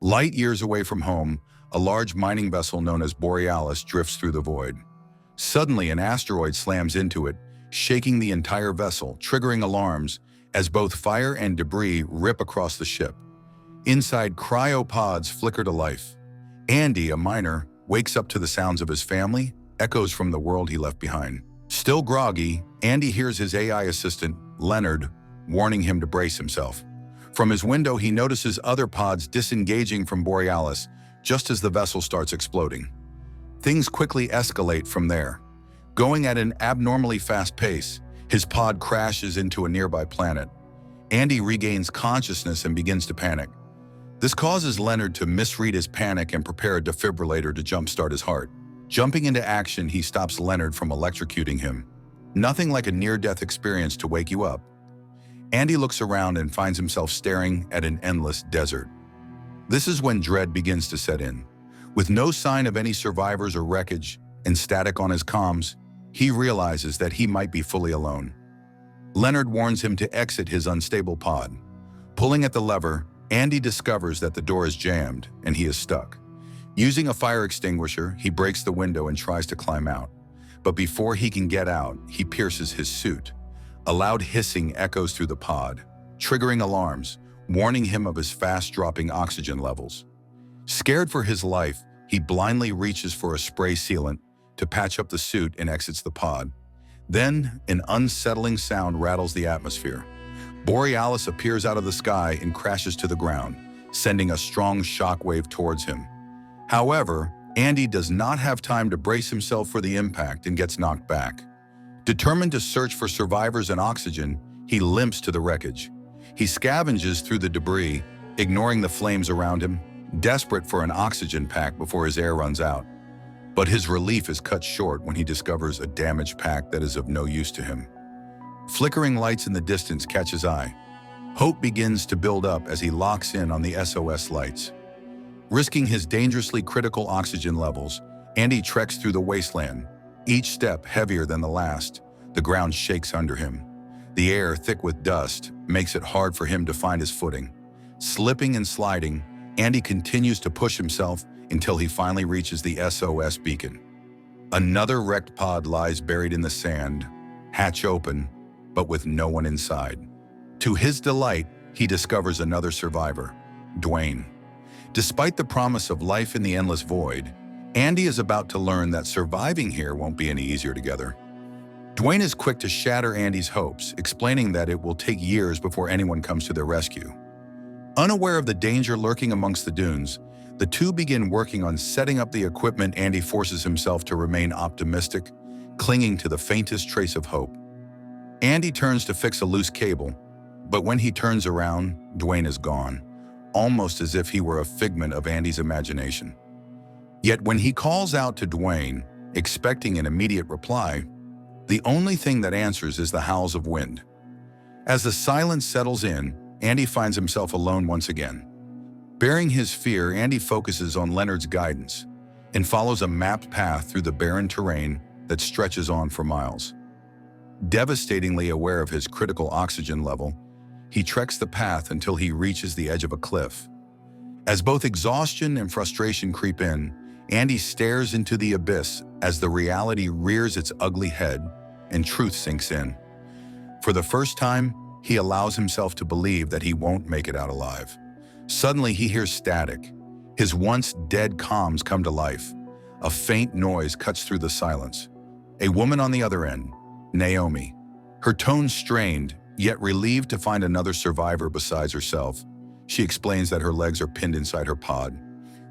Light years away from home, a large mining vessel known as Borealis drifts through the void. Suddenly, an asteroid slams into it, shaking the entire vessel, triggering alarms as both fire and debris rip across the ship. Inside, cryopods flicker to life. Andy, a miner, wakes up to the sounds of his family, echoes from the world he left behind. Still groggy, Andy hears his AI assistant, Leonard, warning him to brace himself. From his window, he notices other pods disengaging from Borealis just as the vessel starts exploding. Things quickly escalate from there. Going at an abnormally fast pace, his pod crashes into a nearby planet. Andy regains consciousness and begins to panic. This causes Leonard to misread his panic and prepare a defibrillator to jumpstart his heart. Jumping into action, he stops Leonard from electrocuting him. Nothing like a near-death experience to wake you up. Andy looks around and finds himself staring at an endless desert. This is when dread begins to set in. With no sign of any survivors or wreckage and static on his comms, he realizes that he might be fully alone. Leonard warns him to exit his unstable pod. Pulling at the lever, Andy discovers that the door is jammed and he is stuck. Using a fire extinguisher, he breaks the window and tries to climb out. But before he can get out, he pierces his suit. A loud hissing echoes through the pod, triggering alarms, warning him of his fast-dropping oxygen levels. Scared for his life, he blindly reaches for a spray sealant to patch up the suit and exits the pod. Then, an unsettling sound rattles the atmosphere. Borealis appears out of the sky and crashes to the ground, sending a strong shockwave towards him. However, Andy does not have time to brace himself for the impact and gets knocked back. Determined to search for survivors and oxygen, he limps to the wreckage. He scavenges through the debris, ignoring the flames around him, desperate for an oxygen pack before his air runs out. But his relief is cut short when he discovers a damaged pack that is of no use to him. Flickering lights in the distance catch his eye. Hope begins to build up as he locks in on the SOS lights. Risking his dangerously critical oxygen levels, Andy treks through the wasteland. Each step heavier than the last, the ground shakes under him. The air, thick with dust, makes it hard for him to find his footing. Slipping and sliding, Andy continues to push himself until he finally reaches the SOS beacon. Another wrecked pod lies buried in the sand, hatch open, but with no one inside. To his delight, he discovers another survivor, Dwayne. Despite the promise of life in the endless void, Andy is about to learn that surviving here won't be any easier together. Dwayne is quick to shatter Andy's hopes, explaining that it will take years before anyone comes to their rescue. Unaware of the danger lurking amongst the dunes, the two begin working on setting up the equipment. Andy forces himself to remain optimistic, clinging to the faintest trace of hope. Andy turns to fix a loose cable, but when he turns around, Dwayne is gone, almost as if he were a figment of Andy's imagination. Yet when he calls out to Dwayne, expecting an immediate reply, the only thing that answers is the howls of wind. As the silence settles in, Andy finds himself alone once again. Bearing his fear, Andy focuses on Leonard's guidance and follows a mapped path through the barren terrain that stretches on for miles. Devastatingly aware of his critical oxygen level, he treks the path until he reaches the edge of a cliff. As both exhaustion and frustration creep in, Andy stares into the abyss as the reality rears its ugly head and truth sinks in. For the first time, he allows himself to believe that he won't make it out alive. Suddenly, he hears static. His once dead comms come to life. A faint noise cuts through the silence. A woman on the other end, Naomi. Her tone strained, yet relieved to find another survivor besides herself. She explains that her legs are pinned inside her pod,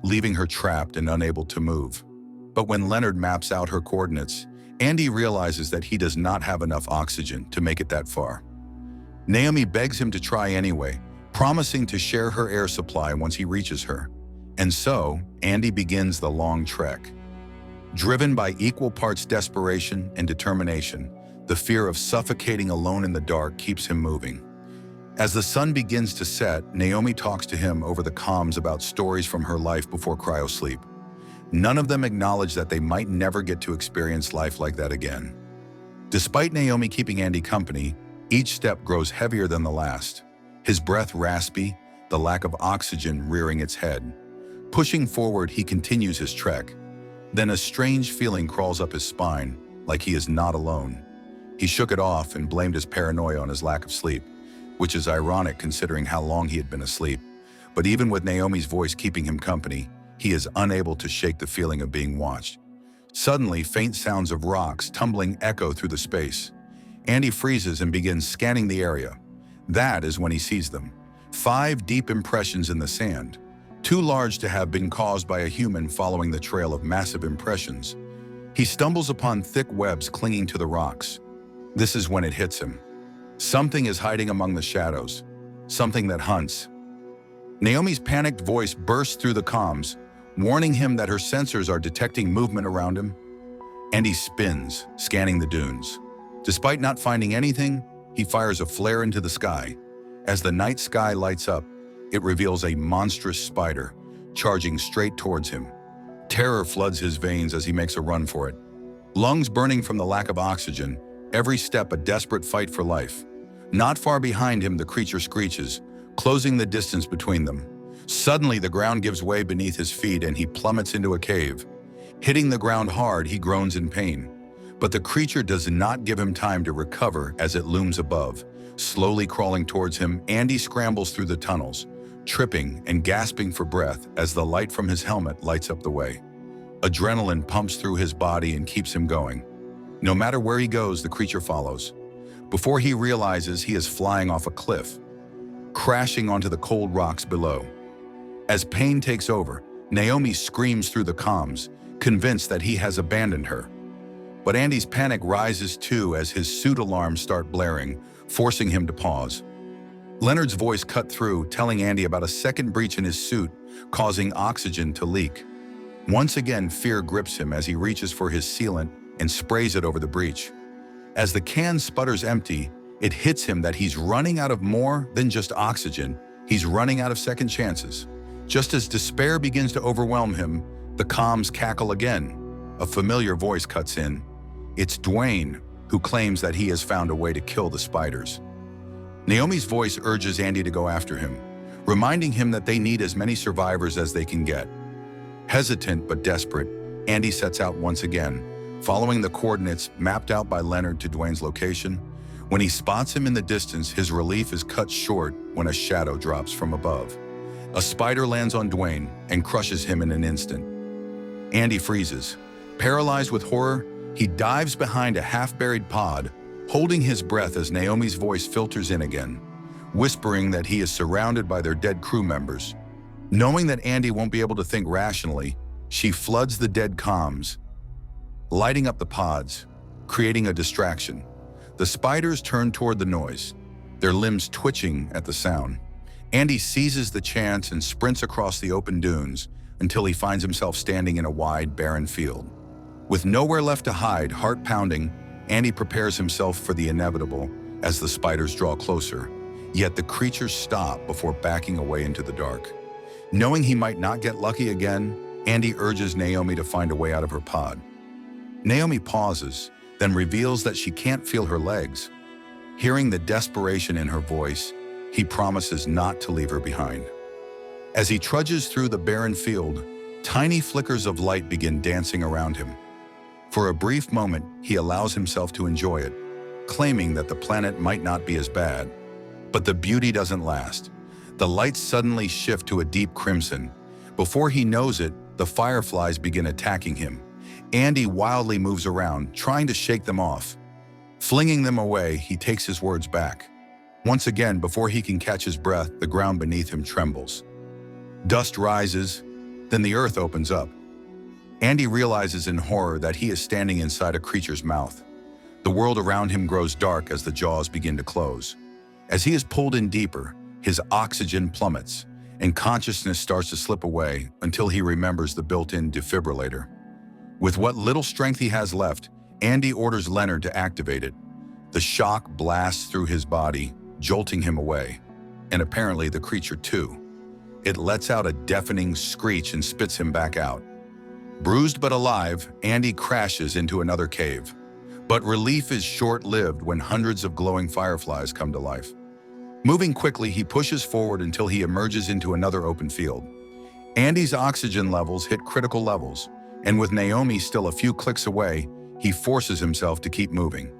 leaving her trapped and unable to move. But when Leonard maps out her coordinates, Andy realizes that he does not have enough oxygen to make it that far. Naomi begs him to try anyway, promising to share her air supply once he reaches her. And so, Andy begins the long trek. Driven by equal parts desperation and determination, the fear of suffocating alone in the dark keeps him moving. As the sun begins to set, Naomi talks to him over the comms about stories from her life before cryosleep. None of them acknowledge that they might never get to experience life like that again. Despite Naomi keeping Andy company, each step grows heavier than the last. His breath raspy, the lack of oxygen rearing its head. Pushing forward, he continues his trek. Then a strange feeling crawls up his spine, like he is not alone. He shook it off and blamed his paranoia on his lack of sleep, which is ironic considering how long he had been asleep. But even with Naomi's voice keeping him company, he is unable to shake the feeling of being watched. Suddenly, faint sounds of rocks tumbling echo through the space. Andy freezes and begins scanning the area. That is when he sees them. 5 deep impressions in the sand, too large to have been caused by a human following the trail of massive impressions. He stumbles upon thick webs clinging to the rocks. This is when it hits him. Something is hiding among the shadows, something that hunts. Naomi's panicked voice bursts through the comms, warning him that her sensors are detecting movement around him. And he spins, scanning the dunes. Despite not finding anything, he fires a flare into the sky. As the night sky lights up, it reveals a monstrous spider, charging straight towards him. Terror floods his veins as he makes a run for it. Lungs burning from the lack of oxygen, every step a desperate fight for life. Not far behind him, the creature screeches, closing the distance between them. Suddenly, the ground gives way beneath his feet and he plummets into a cave. Hitting the ground hard, he groans in pain. But the creature does not give him time to recover as it looms above. Slowly crawling towards him, Andy scrambles through the tunnels, tripping and gasping for breath as the light from his helmet lights up the way. Adrenaline pumps through his body and keeps him going. No matter where he goes, the creature follows. Before he realizes, he is flying off a cliff, crashing onto the cold rocks below. As pain takes over, Naomi screams through the comms, convinced that he has abandoned her. But Andy's panic rises too as his suit alarms start blaring, forcing him to pause. Leonard's voice cut through, telling Andy about a second breach in his suit, causing oxygen to leak. Once again, fear grips him as he reaches for his sealant and sprays it over the breach. As the can sputters empty, it hits him that he's running out of more than just oxygen. He's running out of second chances. Just as despair begins to overwhelm him, the comms cackle again. A familiar voice cuts in. It's Dwayne, who claims that he has found a way to kill the spiders. Naomi's voice urges Andy to go after him, reminding him that they need as many survivors as they can get. Hesitant but desperate, Andy sets out once again, following the coordinates mapped out by Leonard to Dwayne's location. When he spots him in the distance, his relief is cut short when a shadow drops from above. A spider lands on Dwayne and crushes him in an instant. Andy freezes. Paralyzed with horror, he dives behind a half-buried pod, holding his breath as Naomi's voice filters in again, whispering that he is surrounded by their dead crew members. Knowing that Andy won't be able to think rationally, she floods the dead comms, lighting up the pods, creating a distraction. The spiders turn toward the noise, their limbs twitching at the sound. Andy seizes the chance and sprints across the open dunes until he finds himself standing in a wide, barren field. With nowhere left to hide, heart pounding, Andy prepares himself for the inevitable as the spiders draw closer. Yet the creatures stop before backing away into the dark. Knowing he might not get lucky again, Andy urges Naomi to find a way out of her pod. Naomi pauses, then reveals that she can't feel her legs. Hearing the desperation in her voice, he promises not to leave her behind. As he trudges through the barren field, tiny flickers of light begin dancing around him. For a brief moment, he allows himself to enjoy it, claiming that the planet might not be as bad. But the beauty doesn't last. The lights suddenly shift to a deep crimson. Before he knows it, the fireflies begin attacking him. Andy wildly moves around, trying to shake them off. Flinging them away, he takes his words back. Once again, before he can catch his breath, the ground beneath him trembles. Dust rises, then the earth opens up. Andy realizes in horror that he is standing inside a creature's mouth. The world around him grows dark as the jaws begin to close. As he is pulled in deeper, his oxygen plummets, and consciousness starts to slip away until he remembers the built-in defibrillator. With what little strength he has left, Andy orders Leonard to activate it. The shock blasts through his body, jolting him away, and apparently the creature too. It lets out a deafening screech and spits him back out. Bruised but alive, Andy crashes into another cave. But relief is short-lived when hundreds of glowing fireflies come to life. Moving quickly, he pushes forward until he emerges into another open field. Andy's oxygen levels hit critical levels, and with Naomi still a few clicks away, he forces himself to keep moving.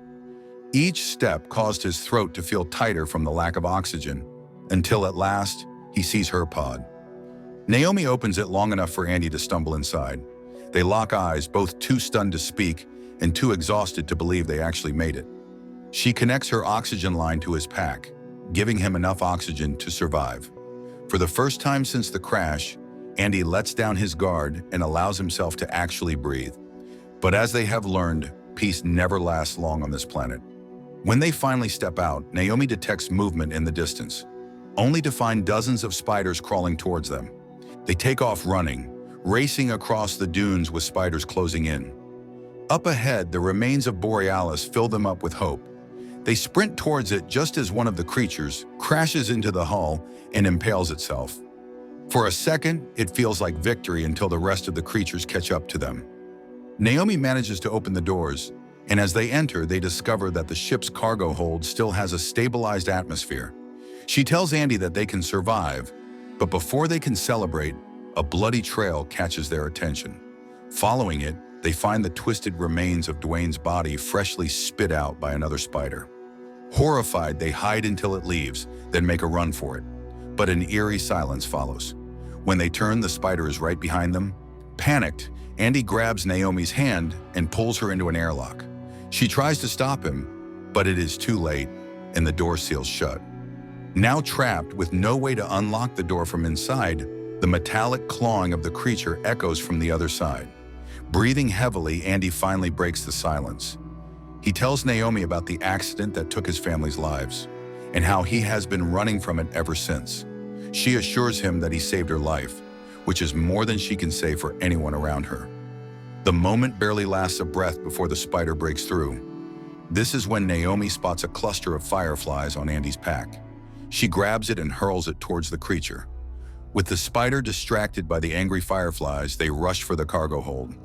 Each step caused his throat to feel tighter from the lack of oxygen, until at last, he sees her pod. Naomi opens it long enough for Andy to stumble inside. They lock eyes, both too stunned to speak and too exhausted to believe they actually made it. She connects her oxygen line to his pack, giving him enough oxygen to survive. For the first time since the crash, Andy lets down his guard and allows himself to actually breathe. But as they have learned, peace never lasts long on this planet. When they finally step out, Naomi detects movement in the distance, only to find dozens of spiders crawling towards them. They take off running, racing across the dunes with spiders closing in. Up ahead, the remains of Borealis fill them up with hope. They sprint towards it just as one of the creatures crashes into the hull and impales itself. For a second, it feels like victory until the rest of the creatures catch up to them. Naomi manages to open the doors, and as they enter, they discover that the ship's cargo hold still has a stabilized atmosphere. She tells Andy that they can survive, but before they can celebrate, a bloody trail catches their attention. Following it, they find the twisted remains of Dwayne's body freshly spit out by another spider. Horrified, they hide until it leaves, then make a run for it. But an eerie silence follows. When they turn, the spider is right behind them. Panicked, Andy grabs Naomi's hand and pulls her into an airlock. She tries to stop him, but it is too late, and the door seals shut. Now trapped with no way to unlock the door from inside, the metallic clawing of the creature echoes from the other side. Breathing heavily, Andy finally breaks the silence. He tells Naomi about the accident that took his family's lives, and how he has been running from it ever since. She assures him that he saved her life, which is more than she can say for anyone around her. The moment barely lasts a breath before the spider breaks through. This is when Naomi spots a cluster of fireflies on Andy's pack. She grabs it and hurls it towards the creature. With the spider distracted by the angry fireflies, they rush for the cargo hold.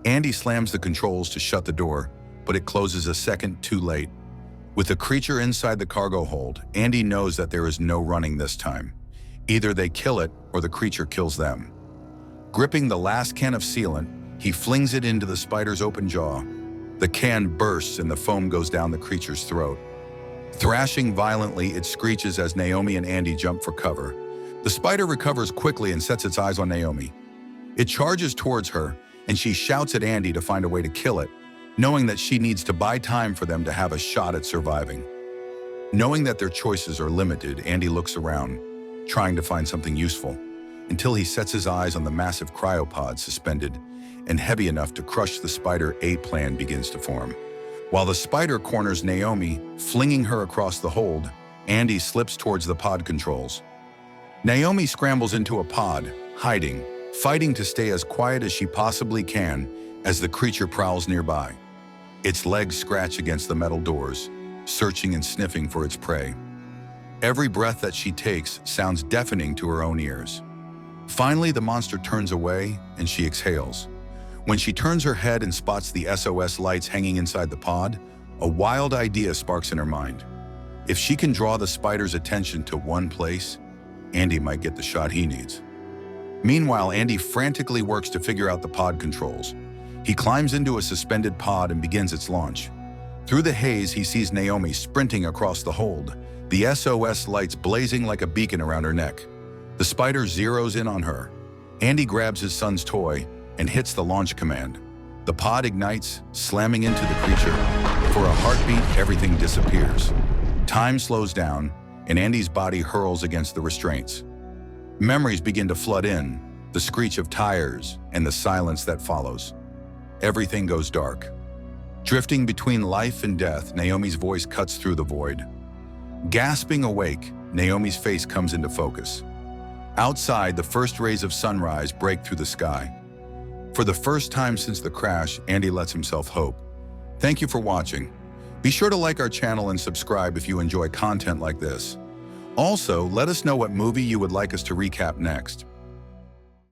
Andy slams the controls to shut the door, but it closes a second too late. With the creature inside the cargo hold, Andy knows that there is no running this time. Either they kill it or the creature kills them. Gripping the last can of sealant, he flings it into the spider's open jaw. The can bursts and the foam goes down the creature's throat. Thrashing violently, it screeches as Naomi and Andy jump for cover. The spider recovers quickly and sets its eyes on Naomi. It charges towards her, and she shouts at Andy to find a way to kill it, knowing that she needs to buy time for them to have a shot at surviving. Knowing that their choices are limited, Andy looks around, trying to find something useful, until he sets his eyes on the massive cryopod suspended and heavy enough to crush the spider. A plan begins to form. While the spider corners Naomi, flinging her across the hold, Andy slips towards the pod controls. Naomi scrambles into a pod, hiding, fighting to stay as quiet as she possibly can as the creature prowls nearby. Its legs scratch against the metal doors, searching and sniffing for its prey. Every breath that she takes sounds deafening to her own ears. Finally, the monster turns away and she exhales. When she turns her head and spots the SOS lights hanging inside the pod, a wild idea sparks in her mind. If she can draw the spider's attention to one place, Andy might get the shot he needs. Meanwhile, Andy frantically works to figure out the pod controls. He climbs into a suspended pod and begins its launch. Through the haze, he sees Naomi sprinting across the hold, the SOS lights blazing like a beacon around her neck. The spider zeroes in on her. Andy grabs his son's toy and hits the launch command. The pod ignites, slamming into the creature. For a heartbeat, everything disappears. Time slows down, and Andy's body hurls against the restraints. Memories begin to flood in, the screech of tires and the silence that follows. Everything goes dark. Drifting between life and death, Naomi's voice cuts through the void. Gasping awake, Naomi's face comes into focus. Outside, the first rays of sunrise break through the sky. For the first time since the crash, Andy lets himself hope. Thank you for watching. Be sure to like our channel and subscribe if you enjoy content like this. Also, let us know what movie you would like us to recap next.